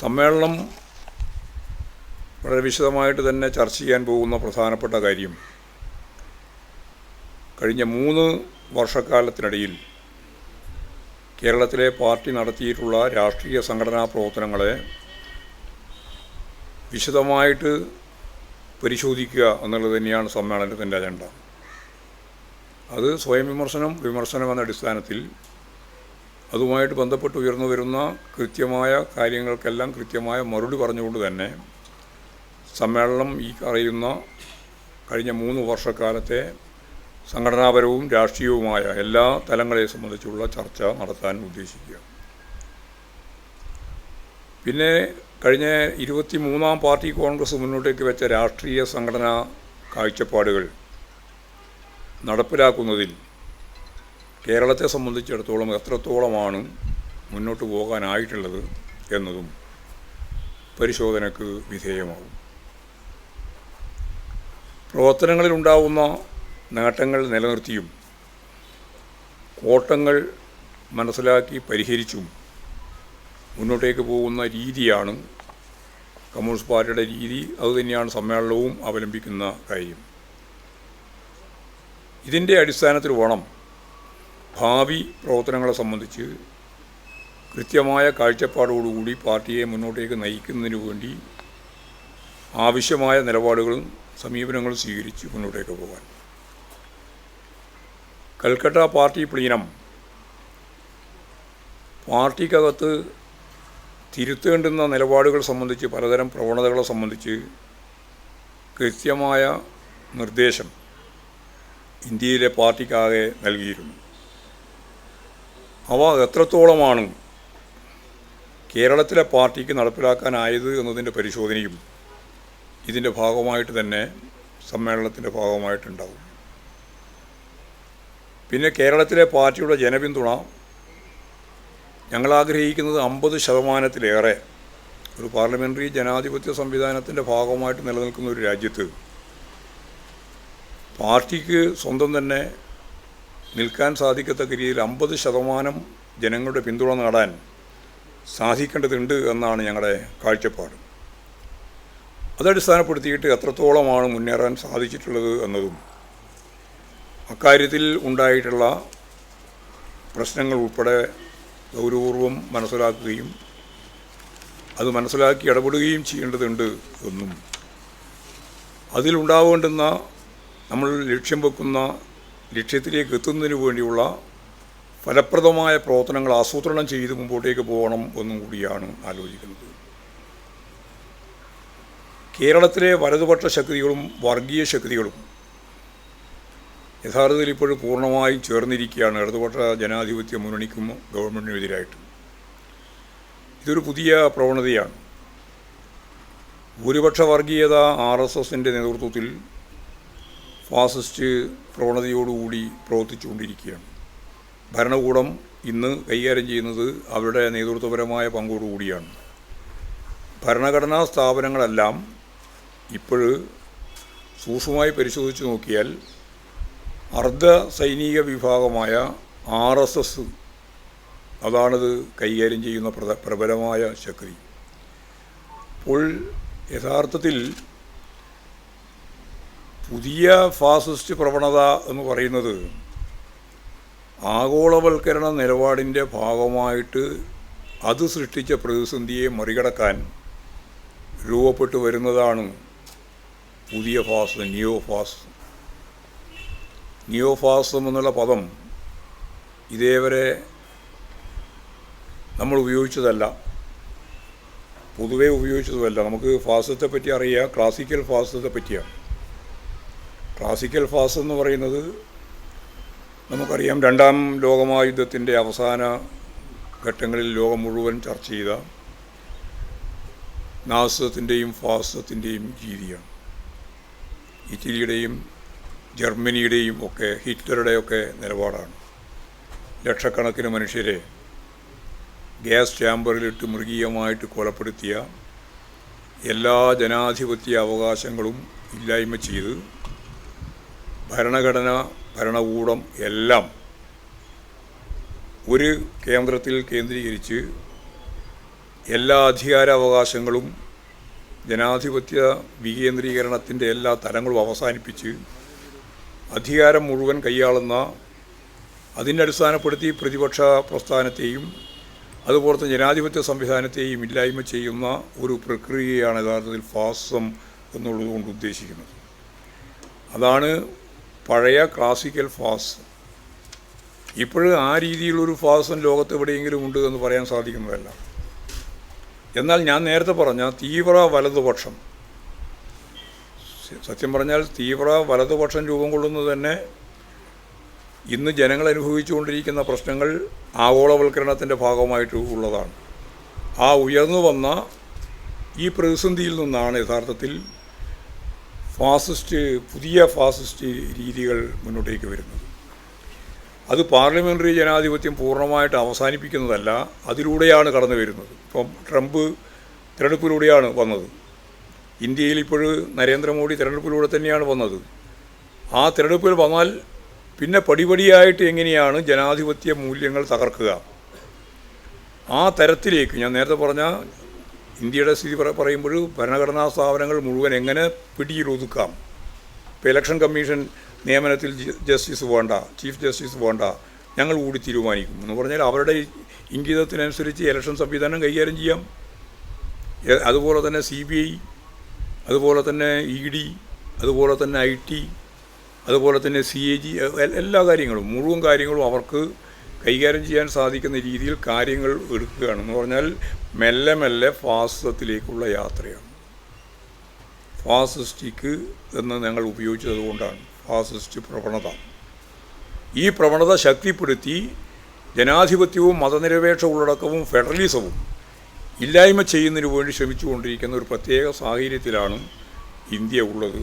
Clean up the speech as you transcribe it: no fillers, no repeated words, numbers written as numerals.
സമ്മേളനം വളരെ വിശദമായിട്ട് തന്നെ ചർച്ച ചെയ്യാൻ പോകുന്ന പ്രധാനപ്പെട്ട കാര്യം കഴിഞ്ഞ 3 വർഷക്കാലത്തിനിടയിൽ കേരളത്തിലെ പാർട്ടി നടത്തിയിട്ടുള്ള രാഷ്ട്രീയ സംഘടനാ പ്രവർത്തനങ്ങളെ വിശദമായിട്ട് പരിശോധിക്കുക എന്നുള്ളത് തന്നെയാണ് സമ്മേളനത്തിൻ്റെ അജണ്ട. അത് സ്വയം വിമർശനം എന്ന അടിസ്ഥാനത്തിൽ അതുമായിട്ട് ബന്ധപ്പെട്ട് ഉയർന്നു വരുന്ന കൃത്യമായ കാര്യങ്ങൾക്കെല്ലാം കൃത്യമായ മറുപടി പറഞ്ഞുകൊണ്ട് തന്നെ സമ്മേളനം ഈ അറിയുന്ന കഴിഞ്ഞ 3 വർഷക്കാലത്തെ സംഘടനാപരവും രാഷ്ട്രീയവുമായ എല്ലാ തലങ്ങളെ സംബന്ധിച്ചുള്ള ചർച്ച നടത്താൻ ഉദ്ദേശിക്കുക. പിന്നെ കഴിഞ്ഞ 23-ാം പാർട്ടി കോൺഗ്രസ് മുന്നോട്ടേക്ക് വെച്ച രാഷ്ട്രീയ സംഘടനാ കാഴ്ചപ്പാടുകൾ നടപ്പിലാക്കുന്നതിൽ കേരളത്തെ സംബന്ധിച്ചിടത്തോളം എത്രത്തോളമാണ് മുന്നോട്ട് പോകാനായിട്ടുള്ളത് എന്നതും പരിശോധനയ്ക്ക് വിധേയമാകും. പ്രവർത്തനങ്ങളിലുണ്ടാവുന്ന നേട്ടങ്ങൾ നിലനിർത്തിയും കോട്ടങ്ങൾ മനസ്സിലാക്കി പരിഹരിച്ചും മുന്നോട്ടേക്ക് പോകുന്ന രീതിയാണ് കമ്മ്യൂണിസ്റ്റ് പാർട്ടിയുടെ രീതി. അതുതന്നെയാണ് സമ്മേളനവും അവലംബിക്കുന്ന കാര്യം. ഇതിൻ്റെ അടിസ്ഥാനത്തിൽ വേണം ഭാവി പ്രവർത്തനങ്ങളെ സംബന്ധിച്ച് കൃത്യമായ കാഴ്ചപ്പാടോടുകൂടി പാർട്ടിയെ മുന്നോട്ടേക്ക് നയിക്കുന്നതിന് വേണ്ടി ആവശ്യമായ നിലപാടുകളും സമീപനങ്ങളും സ്വീകരിച്ച് മുന്നോട്ടേക്ക് പോകാൻ. കൽക്കട്ട പാർട്ടി പ്ലീനം പാർട്ടിക്കകത്ത് തിരുത്തേണ്ടുന്ന നിലപാടുകൾ സംബന്ധിച്ച് പലതരം പ്രവണതകളെ സംബന്ധിച്ച് കൃത്യമായ നിർദ്ദേശം ഇന്ത്യയിലെ പാർട്ടിക്കാകെ നൽകിയിരുന്നു. അവ എത്രത്തോളമാണ് കേരളത്തിലെ പാർട്ടിക്ക് നടപ്പിലാക്കാനായത് എന്നതിൻ്റെ പരിശോധനയും ഇതിൻ്റെ ഭാഗമായിട്ട് തന്നെ സമ്മേളനത്തിൻ്റെ ഭാഗമായിട്ടുണ്ടാവും. പിന്നെ കേരളത്തിലെ പാർട്ടിയുടെ ജനപിന്തുണ ഞങ്ങളാഗ്രഹിക്കുന്നത് 50%-ലേറെ ഒരു പാർലമെൻ്ററി ജനാധിപത്യ സംവിധാനത്തിൻ്റെ ഭാഗമായിട്ട് നിലനിൽക്കുന്ന ഒരു രാജ്യത്ത് പാർട്ടിക്ക് സ്വന്തം തന്നെ നിൽക്കാൻ സാധിക്കത്തക്ക രീതിയിൽ 50% ജനങ്ങളുടെ പിന്തുണ നേടാൻ സാധിക്കേണ്ടതുണ്ട് എന്നാണ് ഞങ്ങളുടെ കാഴ്ചപ്പാട്. അതടിസ്ഥാനപ്പെടുത്തിയിട്ട് എത്രത്തോളമാണ് മുന്നേറാൻ സാധിച്ചിട്ടുള്ളത് എന്നതും അക്കാര്യത്തിൽ ഉണ്ടായിട്ടുള്ള പ്രശ്നങ്ങൾ ഉൾപ്പെടെ ഗൗരവപൂർവം മനസ്സിലാക്കുകയും അത് മനസ്സിലാക്കി ഇടപെടുകയും ചെയ്യേണ്ടതുണ്ട് എന്നും അതിലുണ്ടാവേണ്ടുന്ന നമ്മൾ ലക്ഷ്യം വെക്കുന്ന ലക്ഷ്യത്തിലേക്ക് എത്തുന്നതിന് വേണ്ടിയുള്ള ഫലപ്രദമായ പ്രവർത്തനങ്ങൾ ആസൂത്രണം ചെയ്ത് മുമ്പോട്ടേക്ക് പോകണം എന്നും കൂടിയാണ് ആലോചിക്കുന്നത്. കേരളത്തിലെ വലതുപക്ഷ ശക്തികളും വർഗീയ ശക്തികളും യഥാർത്ഥത്തിൽ ഇപ്പോഴും പൂർണ്ണമായും ചേർന്നിരിക്കുകയാണ് ഇടതുപക്ഷ ജനാധിപത്യ മുന്നണിക്കും ഗവൺമെൻറ്റിനും എതിരായിട്ട്. ഇതൊരു പുതിയ പ്രവണതയാണ്. ഭൂരിപക്ഷ വർഗീയത RSSൻ്റെ നേതൃത്വത്തിൽ ഫാസിസ്റ്റ് പ്രവണതയോടുകൂടി പ്രവർത്തിച്ചുകൊണ്ടിരിക്കുകയാണ്. ഭരണകൂടം ഇന്ന് കൈകാര്യം ചെയ്യുന്നത് അവരുടെ നേതൃത്വപരമായ പങ്കോടുകൂടിയാണ്. ഭരണഘടനാ സ്ഥാപനങ്ങളെല്ലാം ഇപ്പോൾ സൂക്ഷ്മമായി പരിശോധിച്ച് നോക്കിയാൽ അർദ്ധ സൈനിക വിഭാഗമായ RSS അതാണിത് കൈകാര്യം ചെയ്യുന്ന പ്രബലമായ ശക്തി. അപ്പോൾ യഥാർത്ഥത്തിൽ പുതിയ ഫാസിസ്റ്റ് പ്രവണത എന്ന് പറയുന്നത് ആഗോളവൽക്കരണ നിലപാടിൻ്റെ ഭാഗമായിട്ട് അത് സൃഷ്ടിച്ച പ്രതിസന്ധിയെ മറികടക്കാൻ രൂപപ്പെട്ടു വരുന്നതാണ് പുതിയ ഫാസിസം, നിയോഫാസിസം എന്നുള്ള പദം ഇതേവരെ നമ്മൾ ഉപയോഗിച്ചതല്ല, പൊതുവെ ഉപയോഗിച്ചതുമല്ല. നമുക്ക് ഫാസിസത്തെ പറ്റി അറിയുക ക്ലാസിക്കൽ ഫാസിസത്തെ പറ്റിയാണ്. ക്ലാസിക്കൽ ഫാസിസം എന്ന് പറയുന്നത് നമുക്കറിയാം 2-ാം ലോകമഹായുദ്ധത്തിൻ്റെ അവസാന ഘട്ടങ്ങളിൽ ലോകം മുഴുവൻ ചർച്ച ചെയ്ത നാസിസത്തിൻ്റെയും ഫാസിസത്തിൻ്റെയും രീതിയാണ്. ഇറ്റലിയുടെയും ജർമ്മനിയുടെയും ഒക്കെ ഹിറ്റ്ലറുടെയൊക്കെ നിലപാടാണ്. ലക്ഷക്കണക്കിന് മനുഷ്യരെ ഗ്യാസ് ചാമ്പറിലിട്ട് മൃഗീയമായിട്ട് കൊലപ്പെടുത്തിയ എല്ലാ ജനാധിപത്യ അവകാശങ്ങളും ഇല്ലായ്മ ചെയ്ത് ഭരണഘടന, ഭരണകൂടം എല്ലാം ഒരു കേന്ദ്രത്തിൽ കേന്ദ്രീകരിച്ച് എല്ലാ അധികാരാവകാശങ്ങളും ജനാധിപത്യ വികേന്ദ്രീകരണത്തിൻ്റെ എല്ലാ തലങ്ങളും അവസാനിപ്പിച്ച് അധികാരം മുഴുവൻ കൈയാളുന്ന, അതിനെ അടിസ്ഥാനപ്പെടുത്തി പ്രതിപക്ഷ പ്രസ്ഥാനത്തെയും അതുപോലെ തന്നെ ജനാധിപത്യ സംവിധാനത്തെയും ഇല്ലായ്മ ചെയ്യുന്ന ഒരു പ്രക്രിയയാണ് യഥാർത്ഥത്തിൽ ഫാസിസം എന്നുള്ളതുകൊണ്ട് ഉദ്ദേശിക്കുന്നത്. അതാണ് പഴയ ക്ലാസിക്കൽ ഫാസിസം. ഇപ്പോഴും ആ രീതിയിലൊരു ഫാസിസം ലോകത്ത് എവിടെയെങ്കിലും ഉണ്ട് എന്ന് പറയാൻ സാധിക്കുന്നതല്ല. എന്നാൽ ഞാൻ നേരത്തെ പറഞ്ഞ തീവ്ര വലതുപക്ഷം, സത്യം പറഞ്ഞാൽ തീവ്ര വലതുപക്ഷം രൂപം കൊള്ളുന്നത് തന്നെ ഇന്ന് ജനങ്ങൾ അനുഭവിച്ചുകൊണ്ടിരിക്കുന്ന പ്രശ്നങ്ങൾ ആഗോളവൽക്കരണത്തിൻ്റെ ഭാഗമായിട്ട് ഉള്ളതാണ്. ആ ഉയർന്നു വന്ന ഈ പ്രതിസന്ധിയിൽ നിന്നാണ് യഥാർത്ഥത്തിൽ പുതിയ ഫാസിസ്റ്റ് രീതികൾ മുന്നോട്ടേക്ക് വരുന്നത്. അത് പാർലമെൻ്ററി ജനാധിപത്യം പൂർണ്ണമായിട്ട് അവസാനിപ്പിക്കുന്നതല്ല, അതിലൂടെയാണ് കടന്നു വരുന്നത്. ഇപ്പം ട്രംപ് തിരഞ്ഞെടുപ്പിലൂടെയാണ് വന്നത്. ഇന്ത്യയിൽ ഇപ്പോൾ നരേന്ദ്രമോദി തിരഞ്ഞെടുപ്പിലൂടെ തന്നെയാണ് വന്നത്. ആ തിരഞ്ഞെടുപ്പിൽ വന്നാൽ പിന്നെ പടിപടിയായിട്ട് എങ്ങനെയാണ് ജനാധിപത്യ മൂല്യങ്ങൾ തകർക്കുക, ആ തരത്തിലേക്ക് ഞാൻ നേരത്തെ പറഞ്ഞ ഇന്ത്യയുടെ സ്ഥിതി പറയുമ്പോൾ ഭരണഘടനാ സ്ഥാപനങ്ങൾ മുഴുവൻ എങ്ങനെ പിടിയിലൊതുക്കാം. ഇപ്പോൾ ഇലക്ഷൻ കമ്മീഷൻ നിയമനത്തിൽ ജസ്റ്റിസ് വേണ്ട, ചീഫ് ജസ്റ്റിസ് വേണ്ട, ഞങ്ങൾ കൂടി തീരുമാനിക്കും എന്ന് പറഞ്ഞാൽ അവരുടെ ഇംഗിതത്തിനനുസരിച്ച് ഇലക്ഷൻ സംവിധാനം കൈകാര്യം ചെയ്യാം. അതുപോലെ തന്നെ CBI, അതുപോലെ തന്നെ ED, അതുപോലെ തന്നെ IT, അതുപോലെ തന്നെ CAG, എല്ലാ കാര്യങ്ങളും മുഴുവൻ കാര്യങ്ങളും അവർക്ക് കൈകാര്യം ചെയ്യാൻ സാധിക്കുന്ന രീതിയിൽ കാര്യങ്ങൾ എടുക്കുകയാണെന്ന് പറഞ്ഞാൽ മെല്ലെ മെല്ലെ ഫാസിസത്തിലേക്കുള്ള യാത്രയാണ്. ഫാസിസ്റ്റിക് എന്ന് ഞങ്ങൾ ഉപയോഗിച്ചത് കൊണ്ടാണ് ഫാസിസ്റ്റ് പ്രവണത. ഈ പ്രവണത ശക്തിപ്പെടുത്തി ജനാധിപത്യവും മതനിരപേക്ഷ ഉള്ളടക്കവും ഫെഡറലിസവും ഇല്ലായ്മ ചെയ്യുന്നതിന് വേണ്ടി ശ്രമിച്ചുകൊണ്ടിരിക്കുന്ന ഒരു പ്രത്യേക സാഹചര്യത്തിലാണ് ഇന്ത്യ ഉള്ളത്.